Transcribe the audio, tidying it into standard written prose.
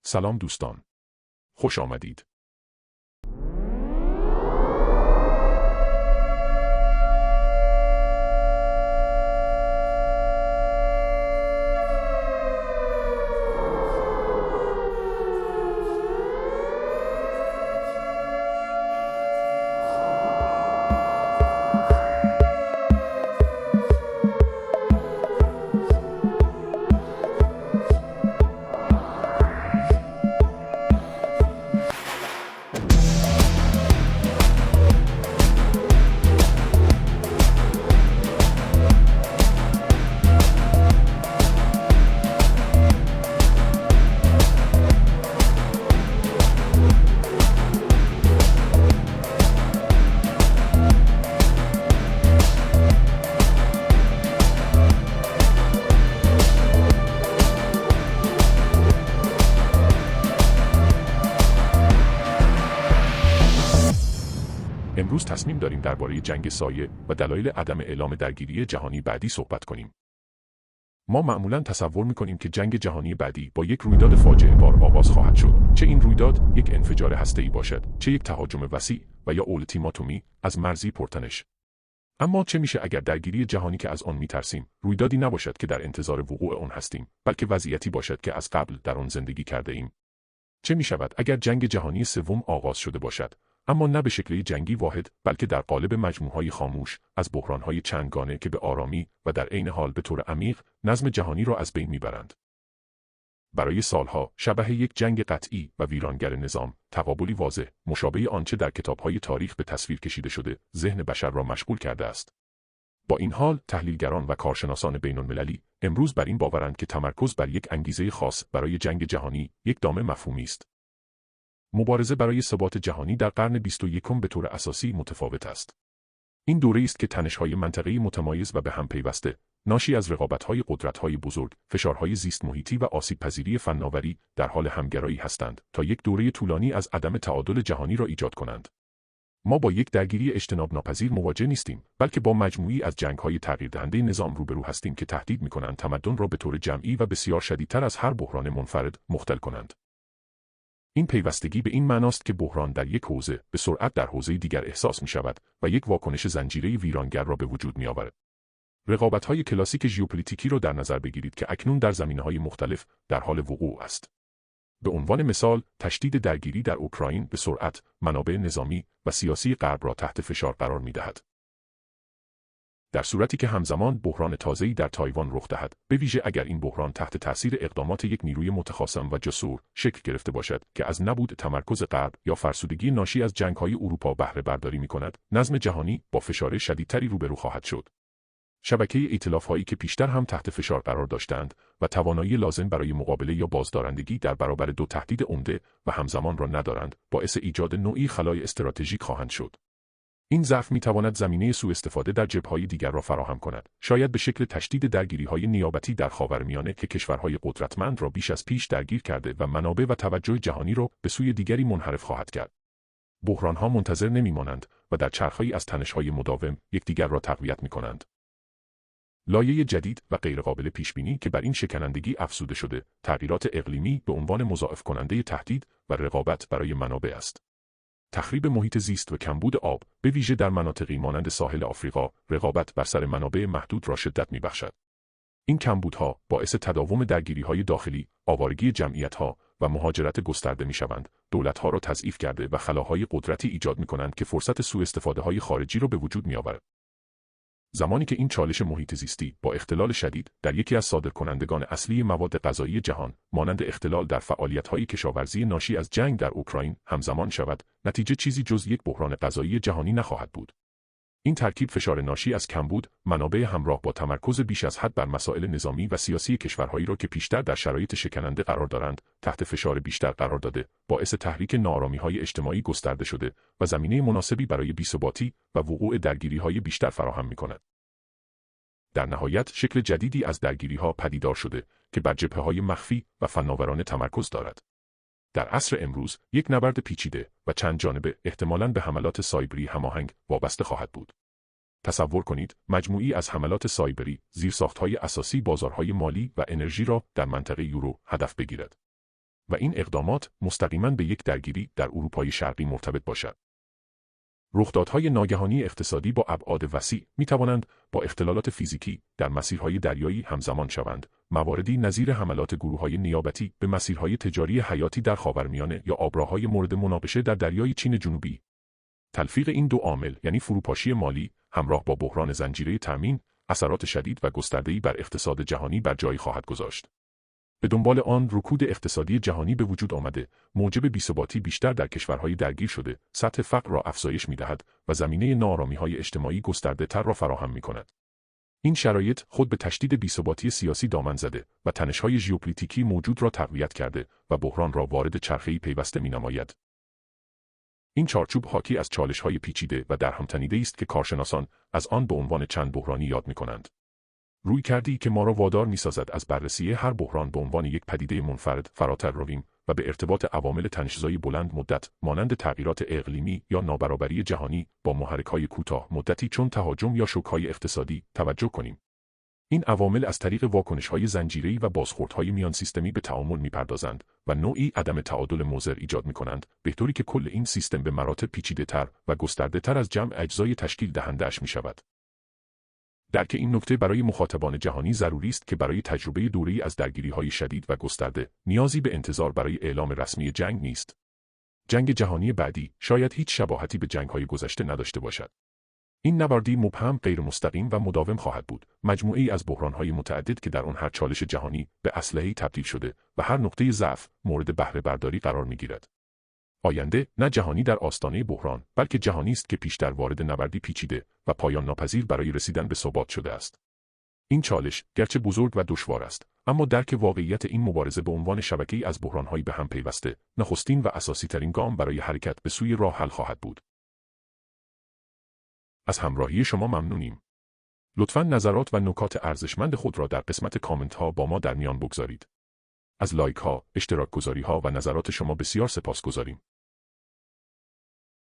سلام دوستان. خوش آمدید. امروز تصمیم داریم درباره جنگ سایه و دلایل عدم اعلام درگیری جهانی بعدی صحبت کنیم. ما معمولاً تصور می‌کنیم که جنگ جهانی بعدی با یک رویداد فاجعه بار آغاز خواهد شد. چه این رویداد یک انفجار هسته‌ای باشد، چه یک تهاجم وسیع و یا اولتیماتومی از مرزی پرتنش. اما چه میشه اگر درگیری جهانی که از آن می‌ترسیم، رویدادی نباشد که در انتظار وقوع آن هستیم، بلکه وضعیتی باشد که از قبل در آن زندگی کرده ایم؟ چه می‌شود اگر جنگ جهانی سوم آغاز شده باشد، اما نه به شکل جنگی واحد، بلکه در قالب مجموعه‌های خاموش از بحران‌های چندگانه که به آرامی و در عین حال به طور عمیق نظم جهانی را از بین میبرند؟ برای سالها شبح یک جنگ قطعی و ویرانگر نظام، تقابلی واضح مشابه آنچه در کتاب‌های تاریخ به تصویر کشیده شده، ذهن بشر را مشغول کرده است. با این حال، تحلیلگران و کارشناسان بین‌المللی امروز بر این باورند که تمرکز بر یک انگیزه خاص برای جنگ جهانی یک دام مفهومی است. مبارزه برای ثبات جهانی در قرن 21 به طور اساسی متفاوت است. این دوره‌ای است که تنش‌های منطقه‌ای متمایز و به هم پیوسته، ناشی از رقابت‌های قدرت‌های بزرگ، فشارهای زیست محیطی و آسیب‌پذیری فناوری در حال همگرایی هستند تا یک دوره طولانی از عدم تعادل جهانی را ایجاد کنند. ما با یک درگیری اجتناب ناپذیر مواجه نیستیم، بلکه با مجموعی از جنگ‌های تغییردهنده نظام روبرو هستیم که تهدید می‌کنند تمدن را به طور جمعی و بسیار شدیدتر از هر بحران منفرد مختل کنند. این پیوستگی به این معناست که بحران در یک حوزه به سرعت در حوزه دیگر احساس می شود و یک واکنش زنجیره ویرانگر را به وجود می آورد. رقابت‌های کلاسیک ژئوپلیتیکی را در نظر بگیرید که اکنون در زمینه‌های مختلف در حال وقوع است. به عنوان مثال، تشدید درگیری در اوکراین به سرعت منابع نظامی و سیاسی غرب را تحت فشار قرار می دهد. در صورتی که همزمان بحران تازه‌ای در تایوان رخ دهد، به ویژه اگر این بحران تحت تأثیر اقدامات یک نیروی متخاصم و جسور شکل گرفته باشد که از نبود تمرکز غرب یا فرسودگی ناشی از جنگ‌های اروپا بهره برداری می‌کند، نظم جهانی با فشار شدیدتری روبرو خواهد شد. شبکه ائتلاف‌هایی که پیشتر هم تحت فشار قرار داشتند و توانایی لازم برای مقابله یا بازدارندگی در برابر دو تهدید عمده و همزمان را ندارند، باعث ایجاد نوعی خلای استراتژیک خواهند شد. این ضعف می‌تواند زمینه سوء استفاده در جبهه‌های دیگر را فراهم کند، شاید به شکل تشدید درگیری‌های نیابتی در خاورمیانه که کشورهای قدرتمند را بیش از پیش درگیر کرده و منابع و توجه جهانی را به سوی دیگری منحرف خواهد کرد. بحران‌ها منتظر نمی‌مانند و در چرخه‌ای از تنش‌های مداوم یکدیگر را تقویت می‌کنند. لایه جدید و غیرقابل پیش‌بینی که بر این شکنندگی افزوده شده، تغییرات اقلیمی به عنوان مضاعف کننده تهدید و رقابت برای منابع است. تخریب محیط زیست و کمبود آب، به ویژه در مناطقی مانند ساحل آفریقا، رقابت بر سر منابع محدود را شدت می‌بخشد. این کمبودها باعث تداوم درگیری‌های داخلی، آوارگی جمعیت‌ها و مهاجرت گسترده می‌شوند، دولت‌ها را تضعیف کرده و خلاهای قدرتی ایجاد می‌کنند که فرصت سوء استفاده‌های خارجی را به وجود می‌آورد. زمانی که این چالش محیط زیستی با اختلال شدید در یکی از صادرکنندگان اصلی مواد غذایی جهان، مانند اختلال در فعالیت‌های کشاورزی ناشی از جنگ در اوکراین، همزمان شود، نتیجه چیزی جز یک بحران غذایی جهانی نخواهد بود. این ترکیب فشار ناشی از کمبود، منابع همراه با تمرکز بیش از حد بر مسائل نظامی و سیاسی کشورهایی را که پیشتر در شرایط شکننده قرار دارند، تحت فشار بیشتر قرار داده، باعث تحریک ناآرامی‌های اجتماعی گسترده شده و زمینه مناسبی برای بی‌ثباتی و وقوع درگیری‌های بیشتر فراهم می‌کند. در نهایت، شکل جدیدی از درگیری‌ها پدیدار شده که بر جبهه‌های مخفی و فناورانه تمرکز دارد. در عصر امروز، یک نبرد پیچیده و چند جانبه احتمالاً به حملات سایبری هماهنگ وابسته خواهد بود. تصور کنید مجموعی از حملات سایبری زیرساخت‌های اساسی بازارهای مالی و انرژی را در منطقه یورو هدف بگیرد. و این اقدامات مستقیما به یک درگیری در اروپای شرقی مرتبط باشد. رخدادهای ناگهانی اقتصادی با ابعاد وسیع می توانند با اختلالات فیزیکی در مسیرهای دریایی همزمان شوند. مواردی نظیر حملات گروه‌های نیابتی به مسیرهای تجاری حیاتی در خاورمیانه یا آبراهای مورد مناقشه در دریای چین جنوبی. تلفیق این دو عامل یعنی فروپاشی مالی همراه با بحران زنجیره تامین اثرات شدید و گسترده‌ای بر اقتصاد جهانی بر جای خواهد گذاشت. به دنبال آن رکود اقتصادی جهانی به وجود آمده، موجب بی‌ثباتی بیشتر در کشورهای درگیر شده، سطح فقر را افزایش می‌دهد و زمینه ناآرامی‌های اجتماعی گسترده‌تر را فراهم می‌کند. این شرایط خود به تشدید بی‌ثباتی سیاسی دامن زده و تنش‌های ژئوپلیتیکی موجود را تقویت کرده و بحران را وارد چرخه‌ای پیوسته می‌نماید. این چارچوب حاکی از چالش‌های پیچیده و درهم‌تنیده است که کارشناسان از آن به عنوان چند بحرانی یاد می‌کنند. رویکردی که ما را وادار می‌سازد از بررسی هر بحران به عنوان یک پدیده منفرد فراتر رویم و به ارتباط عوامل تنش‌زای بلند مدت مانند تغییرات اقلیمی یا نابرابری جهانی با محرک‌های کوتاه مدتی چون تهاجم یا شوک‌های اقتصادی توجه کنیم. این عوامل از طریق واکنش‌های زنجیره‌ای و بازخوردهای میان سیستمی به تعامل می‌پردازند و نوعی عدم تعادل مضر ایجاد می‌کنند، به‌طوری که کل این سیستم به مراتب پیچیده‌تر و گسترده‌تر از جمع اجزای تشکیل دهنده‌اش می‌شود. درک این نکته برای مخاطبان جهانی ضروری است که برای تجربه دوره‌ای از درگیری‌های شدید و گسترده، نیازی به انتظار برای اعلام رسمی جنگ نیست. جنگ جهانی بعدی شاید هیچ شباهتی به جنگ‌های گذشته نداشته باشد. این نبردی مبهم، غیر مستقیم و مداوم خواهد بود، مجموعه‌ای از بحران‌های متعدد که در آن هر چالش جهانی به اسلحه‌ای تبدیل شده و هر نقطه ضعف مورد بهره برداری قرار می‌گیرد. آینده نه جهانی در آستانه بحران، بلکه جهانی است که پیشتر وارد نبردی پیچیده و پایان ناپذیر برای رسیدن به ثبات شده است. این چالش گرچه بزرگ و دشوار است، اما درک واقعیت این مبارزه به عنوان شبکه‌ای از بحران‌های به هم پیوسته، نخستین و اساسی‌ترین گام برای حرکت به سوی راه حل خواهد بود. از همراهی شما ممنونیم. لطفاً نظرات و نکات ارزشمند خود را در قسمت کامنت‌ها با ما در میان بگذارید. از لایک‌ها، اشتراک‌گذاری‌ها و نظرات شما بسیار سپاسگزاریم.